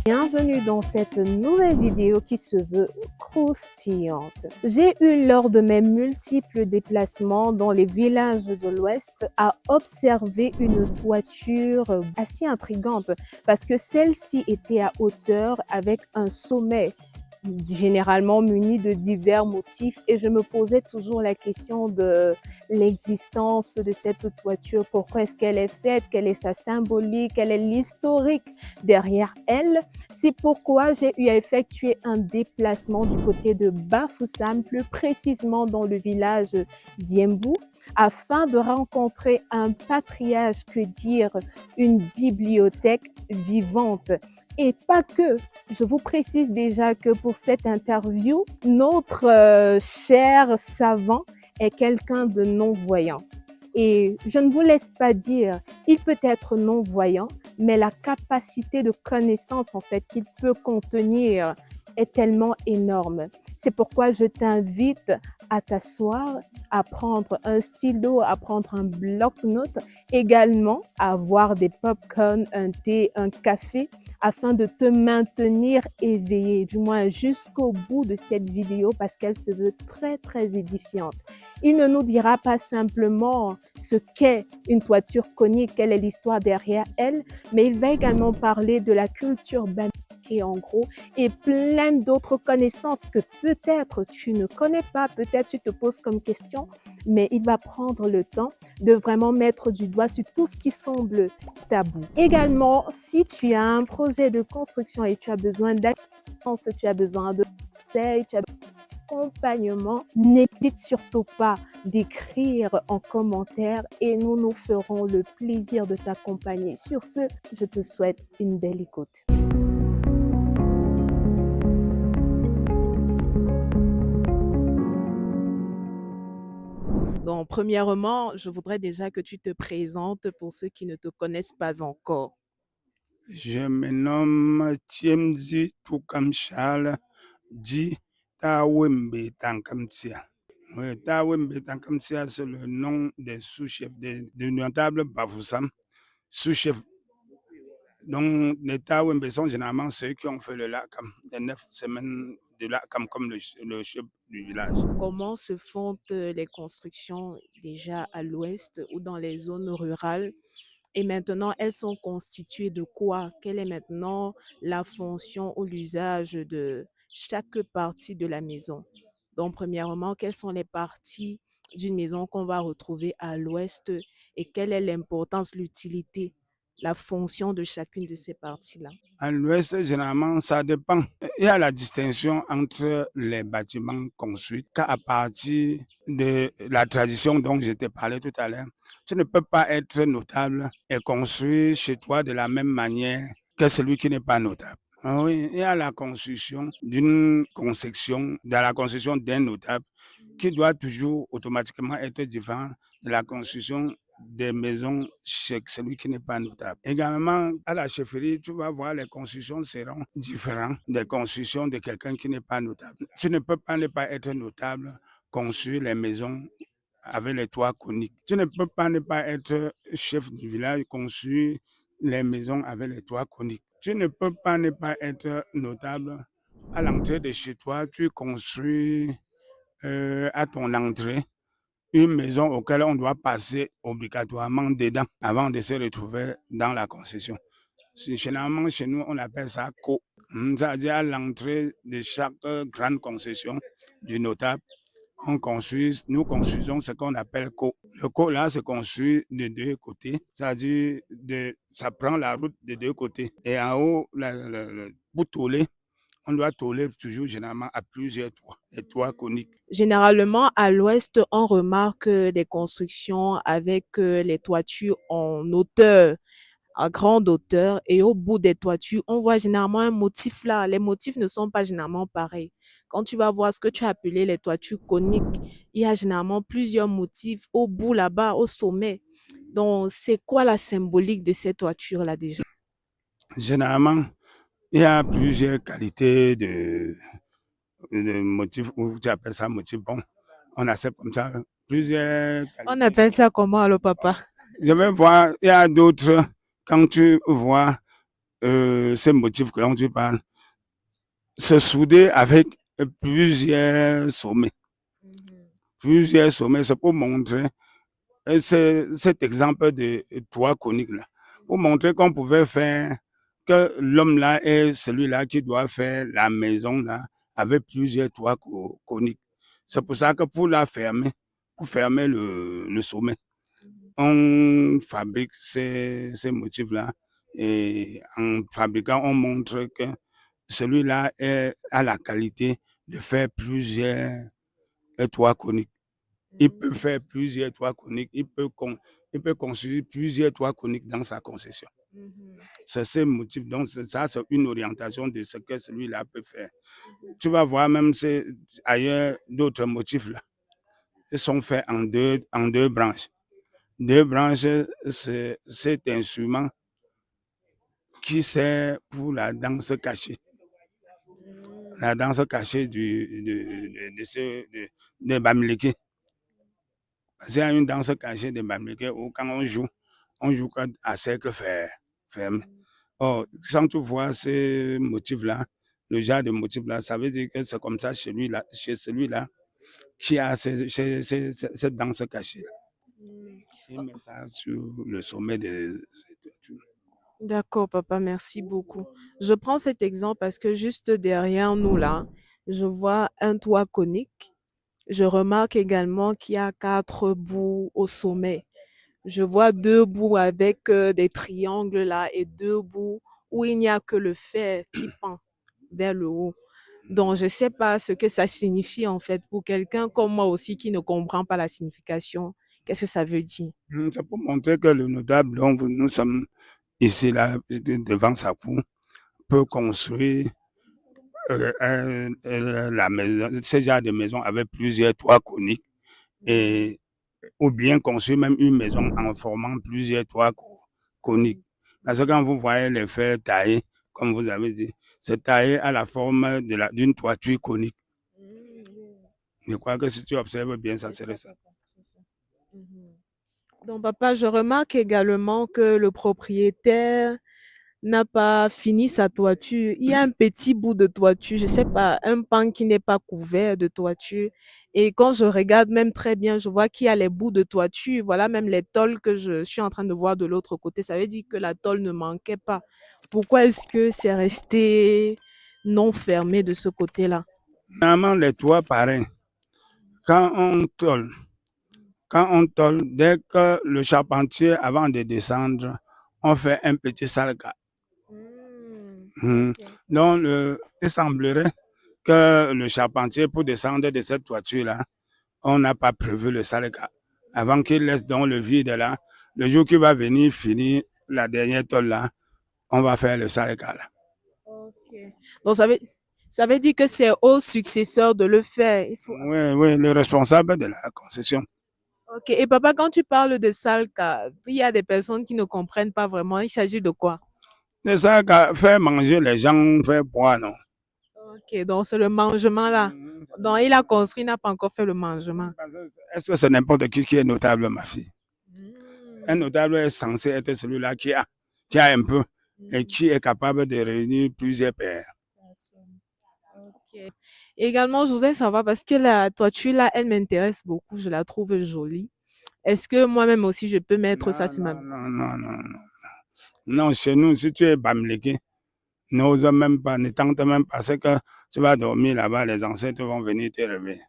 Bienvenue dans cette nouvelle vidéo qui se veut croustillante. J'ai eu lors de mes multiples déplacements dans les villages de l'Ouest à observer une toiture assez intrigante parce que celle-ci était à hauteur avec un sommet généralement muni de divers motifs et je me posais toujours la question de l'existence de cette toiture, pourquoi est-ce qu'elle est faite, quelle est sa symbolique, quel est l'historique derrière elle. C'est pourquoi j'ai eu à effectuer un déplacement du côté de Bafoussam, plus précisément dans le village d'Iembu, afin de rencontrer un patriarche, que dire, une bibliothèque vivante. Et pas que. Je vous précise déjà que pour cette interview, notre cher savant est quelqu'un de non-voyant. Et je ne vous laisse pas dire, il peut être non-voyant, mais la capacité de connaissance en fait qu'il peut contenir est tellement énorme. C'est pourquoi je t'invite à t'asseoir, à prendre un stylo, à prendre un bloc-notes, également à avoir des pop-corn, un thé, un café, afin de te maintenir éveillé, du moins jusqu'au bout de cette vidéo parce qu'elle se veut très, très édifiante. Il ne nous dira pas simplement ce qu'est une toiture conique, quelle est l'histoire derrière elle, mais il va également parler de la culture bamileke en gros et plein d'autres connaissances que peut-être tu ne connais pas, peut-être tu te poses comme question, mais il va prendre le temps de vraiment mettre du doigt sur tout ce qui semble tabou. Également, si tu as un projet de construction et tu as besoin d'assistance, tu as besoin de conseils, tu as accompagnement, n'hésite surtout pas d'écrire en commentaire et nous ferons le plaisir de t'accompagner. Sur ce, je te souhaite une belle écoute. Donc, premièrement, je voudrais déjà que tu te présentes pour ceux qui ne te connaissent pas encore. Je me nomme Tiemzi Toukamchal, dit Tawembe Tankamtia. Oui, Tawembe Tankamtia, c'est le nom des sous-chefs du notable Bafoussam, sous-chef. Donc, les Tawembe sont généralement ceux qui ont fait le LACAM, les 9 semaines de LACAM comme le chef du village. Comment se font les constructions déjà à l'ouest ou dans les zones rurales? Et maintenant, elles sont constituées de quoi? Quelle est maintenant la fonction ou l'usage de chaque partie de la maison? Donc, premièrement, quelles sont les parties d'une maison qu'on va retrouver à l'ouest et quelle est l'importance, l'utilité, la fonction de chacune de ces parties-là? À l'ouest, généralement, ça dépend. Il y a la distinction entre les bâtiments construits qu'à partir de la tradition dont je t'ai parlé tout à l'heure. Tu ne peux pas être notable et construire chez toi de la même manière que celui qui n'est pas notable. Ah oui, il y a la construction d'une conception, dans la construction d'un notable qui doit toujours automatiquement être différent de la construction des maisons chez celui qui n'est pas notable. Également, à la chefferie, tu vas voir les constructions seront différentes des constructions de quelqu'un qui n'est pas notable. Tu ne peux pas ne pas être notable, construire les maisons avec les toits coniques. Tu ne peux pas ne pas être chef du village, construire les maisons avec les toits coniques. Tu ne peux pas ne pas être notable. À l'entrée de chez toi, tu construis à ton entrée une maison auquel on doit passer obligatoirement dedans avant de se retrouver dans la concession. Généralement, chez nous, on appelle ça co. C'est-à-dire à l'entrée de chaque grande concession du notable, nous construisons ce qu'on appelle co. Le co, là, se construit de deux côtés, c'est-à-dire ça prend la route de deux côtés. Et en haut, pour tôler, on doit tôler toujours généralement à plusieurs toits, des toits coniques. Généralement, à l'ouest, on remarque des constructions avec les toitures en hauteur, à grande hauteur, et au bout des toitures, on voit généralement un motif là. Les motifs ne sont pas généralement pareils. Quand tu vas voir ce que tu as appelé les toitures coniques, il y a généralement plusieurs motifs au bout là-bas, au sommet. Donc, c'est quoi la symbolique de ces toitures-là déjà? Généralement, il y a plusieurs qualités de motifs, ou tu appelles ça motif. Bon, on accepte comme ça plusieurs On qualités. appelle ça comment alors, papa? Je vais voir, il y a d'autres, quand tu vois ces motifs que dont tu parles, se souder avec plusieurs sommets. Plusieurs sommets, c'est pour montrer cet exemple de toit conique là, pour montrer qu'on pouvait faire, que l'homme là est celui-là qui doit faire la maison là avec plusieurs toits coniques. C'est pour ça que pour la fermer, pour fermer le sommet, on fabrique ces motifs-là et en fabriquant, on montre que celui-là a la qualité de faire plusieurs toits coniques. Il peut faire plusieurs toits coniques, il peut construire plusieurs toits coniques dans sa concession. C'est ce motif, donc ça c'est une orientation de ce que celui-là peut faire. Tu vas voir même ailleurs d'autres motifs là. Ils sont faits en deux branches. Deux branches, c'est cet instrument qui sert pour la danse cachée. La danse cachée de Bamileke. C'est une danse cachée de Bamileke où quand on joue à cercle fermé. Or, quand tu vois ces motifs-là, le genre de motifs-là, ça veut dire que c'est comme ça chez celui-là qui a cette danse cachée. Il met ça sur le sommet de... D'accord, papa, merci beaucoup. Je prends cet exemple parce que juste derrière nous, là, je vois un toit conique. Je remarque également qu'il y a 4 bouts au sommet. Je vois 2 bouts avec des triangles là et 2 bouts où il n'y a que le fer qui pend vers le haut. Donc, je ne sais pas ce que ça signifie en fait pour quelqu'un comme moi aussi qui ne comprend pas la signification. Qu'est-ce que ça veut dire? C'est pour montrer que le notable dont nous sommes ici, là, devant sa cour, peut construire la maison, ce genre de maison avec plusieurs toits coniques, et, ou bien construire même une maison en formant plusieurs toits coniques. Parce que quand vous voyez les fers taillés, comme vous avez dit, c'est taillé à la forme d'une toiture conique. Je crois que si tu observes bien, ça serait ça. Donc, papa, je remarque également que le propriétaire n'a pas fini sa toiture. Il y a un petit bout de toiture, je sais pas, un pan qui n'est pas couvert de toiture. Et quand je regarde même très bien, je vois qu'il y a les bouts de toiture. Voilà même les tôles que je suis en train de voir de l'autre côté. Ça veut dire que la tôle ne manquait pas. Pourquoi est-ce que c'est resté non fermé de ce côté-là? Normalement, les toits, pareil. Quand on tôle, dès que le charpentier, avant de descendre, on fait un petit salga. Donc, il semblerait que le charpentier, pour descendre de cette toiture-là, on n'a pas prévu le salga. Avant qu'il laisse donc le vide là, le jour qu'il va venir finir la dernière tôle là, on va faire le salga là. Donc, ça veut dire que c'est au successeur de le faire. Oui, le responsable de la concession. Ok. Et papa, quand tu parles de salka, il y a des personnes qui ne comprennent pas vraiment. Il s'agit de quoi? Le salga, faire manger les gens, faire boire, non? Ok, donc c'est le mangement là. Donc il a construit, il n'a pas encore fait le mangement. Est-ce que c'est n'importe qui est notable, ma fille? Un notable est censé être celui-là qui a un peu et qui est capable de réunir plusieurs pairs. Ok. Également, je voudrais savoir, parce que la toiture là, elle m'intéresse beaucoup, je la trouve jolie. Est-ce que moi-même aussi, je peux mettre ça sur ma... Non. Non, chez nous, si tu es Bamileke, n'ose même pas, ne tente même pas, parce que tu vas dormir là-bas, les ancêtres vont venir te réveiller.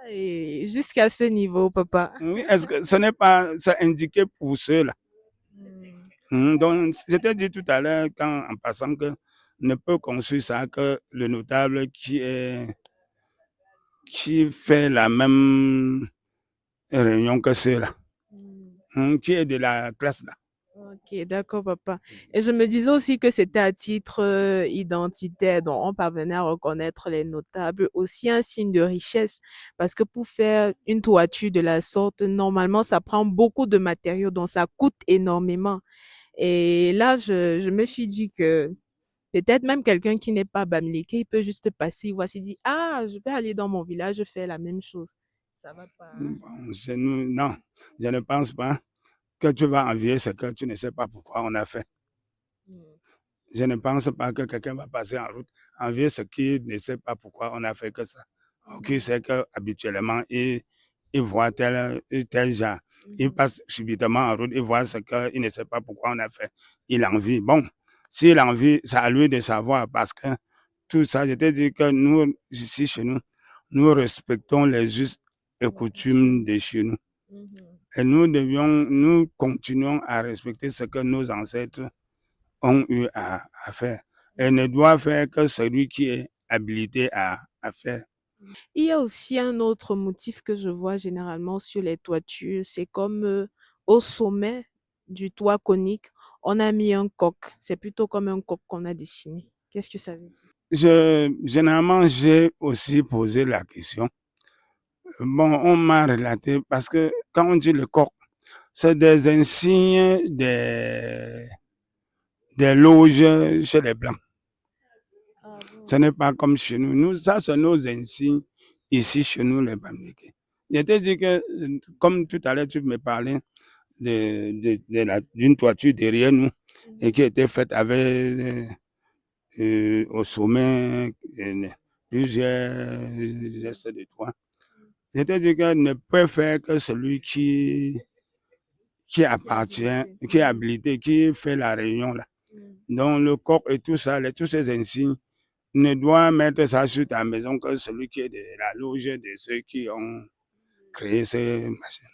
Et jusqu'à ce niveau, papa. Oui, est-ce que ce n'est pas, c'est indiqué pour ceux-là? Donc, je t'ai dit tout à l'heure, en passant, que ne peut construire ça que le notable qui fait la même réunion que ceux-là, qui est de la classe là. Ok, d'accord, papa. Et je me disais aussi que c'était à titre identitaire, donc on parvenait à reconnaître les notables, aussi un signe de richesse, parce que pour faire une toiture de la sorte, normalement, ça prend beaucoup de matériaux, donc ça coûte énormément. Et là, je me suis dit que peut-être même quelqu'un qui n'est pas Bamileke, il peut juste passer, voici, dit, ah, je vais aller dans mon village faire la même chose. Ça va pas. Bon, chez nous, non, je ne pense pas que tu vas envier ce que tu ne sais pas pourquoi on a fait. Je ne pense pas que quelqu'un va passer en route envier ce qui ne sait pas pourquoi on a fait que ça. Qui sait qu'habituellement, il voit tel genre. Il passe subitement en route, il voit ce qu'il ne sait pas pourquoi on a fait. Il en vit. Bon, s'il en vit, c'est à lui de savoir parce que tout ça, je te dis que nous, ici chez nous, nous respectons les us et coutumes de chez nous. Et nous continuons à respecter ce que nos ancêtres ont eu à faire. Et ne doit faire que celui qui est habilité à faire. Il y a aussi un autre motif que je vois généralement sur les toitures, c'est comme au sommet du toit conique, on a mis un coq. C'est plutôt comme un coq qu'on a dessiné. Qu'est-ce que ça veut dire? Généralement, j'ai aussi posé la question. Bon, on m'a relaté parce que quand on dit le coq, c'est des insignes des loges chez les Blancs. Ah bon? Ce n'est pas comme chez nous. Nous, ça, c'est nos insignes ici chez nous, les Bamileke. Je t'ai dit que, comme tout à l'heure, tu me parlais d'une toiture derrière nous et qui était faite avec au sommet plusieurs gestes de toit. Je t'ai dit que ne peut faire que celui qui appartient, qui est habilité, qui fait la réunion là. Donc le coq et tout ça, tous ces insignes, ne doit mettre ça sur ta maison que celui qui est de la loge de ceux qui ont créé ces machines.